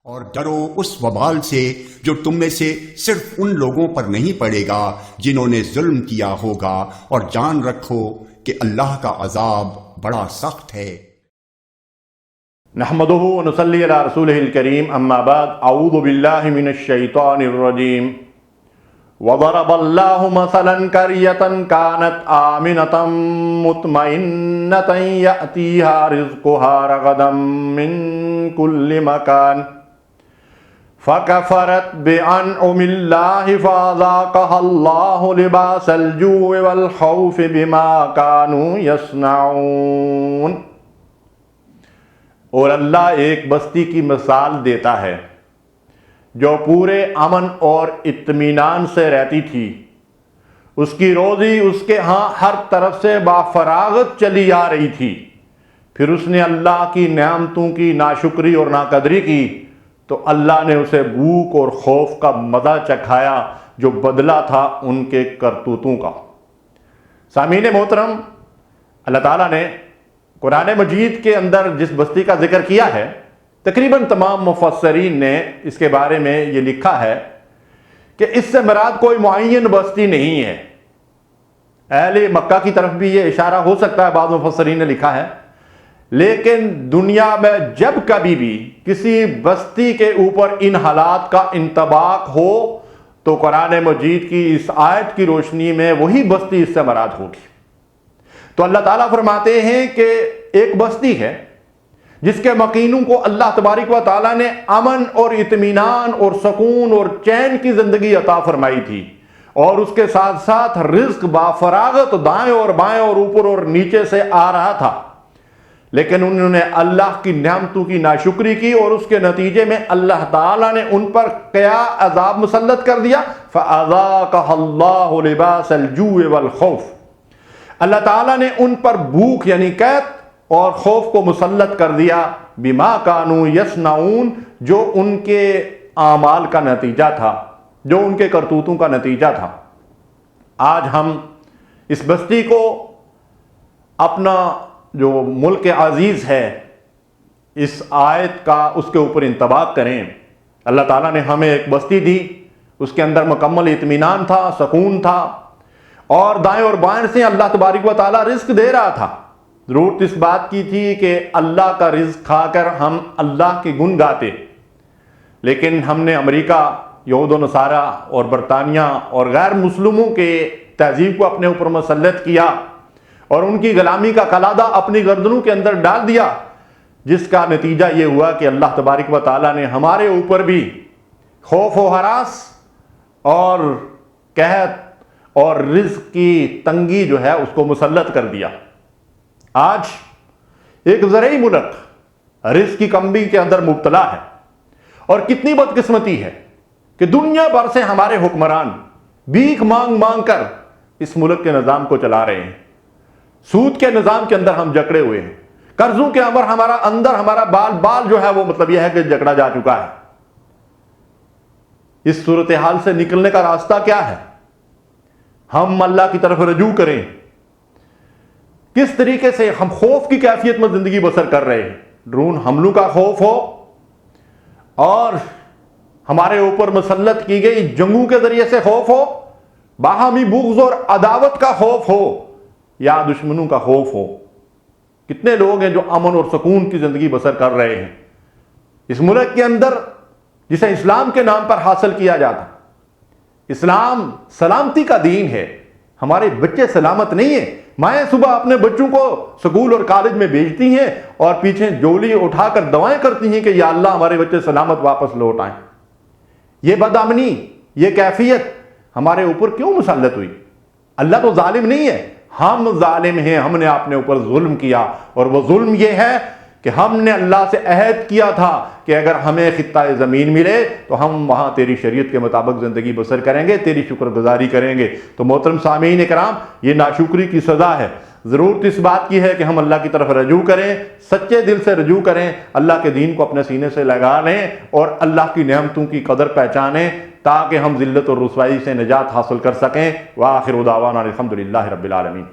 اور ڈرو اس وبال سے جو تم میں سے صرف ان لوگوں پر نہیں پڑے گا جنہوں نے ظلم کیا ہوگا، اور جان رکھو کہ اللہ کا عذاب بڑا سخت ہے۔ نحمدہ ونصلی علی رسولہ الکریم، اما بعد، اعوذ باللہ من الشیطان الرجیم۔ وضرب اللہ مثلا قریۃ کانت آمنۃ مطمئنۃ یأتیہا رزقہا رغدا من کل مکان فکفرت بانعم اللہ فاذاقہا اللہ لباس الجوع والخوف بما کانوا یصنعون۔ اور اللہ ایک بستی کی مثال دیتا ہے جو پورے امن اور اطمینان سے رہتی تھی، اس کی روزی اس کے ہاں ہر طرف سے بافراغت چلی آ رہی تھی، پھر اس نے اللہ کی نعمتوں کی ناشکری اور ناقدری کی تو اللہ نے اسے بھوک اور خوف کا مزہ چکھایا جو بدلہ تھا ان کے کرتوتوں کا۔ سامعین محترم، اللہ تعالیٰ نے قرآن مجید کے اندر جس بستی کا ذکر کیا ہے، تقریباً تمام مفسرین نے اس کے بارے میں یہ لکھا ہے کہ اس سے مراد کوئی معین بستی نہیں ہے۔ اہل مکہ کی طرف بھی یہ اشارہ ہو سکتا ہے، بعض مفسرین نے لکھا ہے، لیکن دنیا میں جب کبھی بھی کسی بستی کے اوپر ان حالات کا انطباق ہو تو قرآن مجید کی اس آیت کی روشنی میں وہی بستی اس سے مراد ہوگی۔ تو اللہ تعالیٰ فرماتے ہیں کہ ایک بستی ہے جس کے مکینوں کو اللہ تبارک و تعالیٰ نے امن اور اطمینان اور سکون اور چین کی زندگی عطا فرمائی تھی، اور اس کے ساتھ ساتھ رزق بافراغت دائیں اور بائیں اور اوپر اور نیچے سے آ رہا تھا، لیکن انہوں نے اللہ کی نعمتوں کی ناشکری کی اور اس کے نتیجے میں اللہ تعالیٰ نے ان پر کیا عذاب مسلط کر دیا، فَأَذَاقَهَا اللَّهُ لِبَاسَ الْجُوعِ وَالْخَوْفِ۔ اللہ تعالیٰ نے ان پر بھوک یعنی قحط اور خوف کو مسلط کر دیا، بما کانوا یصنعون، جو ان کے اعمال کا نتیجہ تھا، جو ان کے کرتوتوں کا نتیجہ تھا۔ آج ہم اس بستی کو اپنا جو ملک عزیز ہے اس آیت کا اس کے اوپر انطباق کریں۔ اللہ تعالیٰ نے ہمیں ایک بستی دی، اس کے اندر مکمل اطمینان تھا، سکون تھا، اور دائیں اور بائیں سے اللہ تبارک و تعالیٰ رزق دے رہا تھا۔ ضرورت اس بات کی تھی کہ اللہ کا رزق کھا کر ہم اللہ کے گن گاتے، لیکن ہم نے امریکہ، یہود و نصارہ اور برطانیہ اور غیر مسلموں کے تہذیب کو اپنے اوپر مسلط کیا اور ان کی غلامی کا قلادہ اپنی گردنوں کے اندر ڈال دیا، جس کا نتیجہ یہ ہوا کہ اللہ تبارک و تعالیٰ نے ہمارے اوپر بھی خوف و ہراس اور قحط اور رزق کی تنگی جو ہے اس کو مسلط کر دیا۔ آج ایک زرعی ملک رزق کی کمی کے اندر مبتلا ہے، اور کتنی بدقسمتی ہے کہ دنیا بھر سے ہمارے حکمران بھیک مانگ مانگ کر اس ملک کے نظام کو چلا رہے ہیں۔ سود کے نظام کے اندر ہم جکڑے ہوئے ہیں، قرضوں کے اندر ہمارا بال جو ہے وہ یہ ہے کہ جکڑا جا چکا ہے۔ اس صورتحال سے نکلنے کا راستہ کیا ہے؟ ہم اللہ کی طرف رجوع کریں۔ کس طریقے سے ہم خوف کی کیفیت میں زندگی بسر کر رہے ہیں؟ ڈرون حملوں کا خوف ہو، اور ہمارے اوپر مسلط کی گئی جنگوں کے ذریعے سے خوف ہو، باہمی بغض اور عداوت کا خوف ہو، یا دشمنوں کا خوف ہو۔ کتنے لوگ ہیں جو امن اور سکون کی زندگی بسر کر رہے ہیں اس ملک کے اندر جسے اسلام کے نام پر حاصل کیا جاتا۔ اسلام سلامتی کا دین ہے، ہمارے بچے سلامت نہیں ہیں۔ مائیں صبح اپنے بچوں کو سکول اور کالج میں بھیجتی ہیں اور پیچھے جولی اٹھا کر دعائیں کرتی ہیں کہ یا اللہ ہمارے بچے سلامت واپس لوٹ آئیں۔ یہ بدامنی، یہ کیفیت ہمارے اوپر کیوں مسلط ہوئی؟ اللہ تو ظالم نہیں ہے، ہم ظالم ہیں، ہم نے اپنے اوپر ظلم کیا، اور وہ ظلم یہ ہے کہ ہم نے اللہ سے عہد کیا تھا کہ اگر ہمیں خطہ زمین ملے تو ہم وہاں تیری شریعت کے مطابق زندگی بسر کریں گے، تیری شکر گزاری کریں گے۔ تو محترم سامعین کرام، یہ ناشکری کی سزا ہے۔ ضرورت اس بات کی ہے کہ ہم اللہ کی طرف رجوع کریں، سچے دل سے رجوع کریں، اللہ کے دین کو اپنے سینے سے لگا لیں اور اللہ کی نعمتوں کی قدر پہچانیں تاکہ ہم ذلت اور رسوائی سے نجات حاصل کر سکیں۔ وآخر دعوانا الحمدللہ رب العالمین۔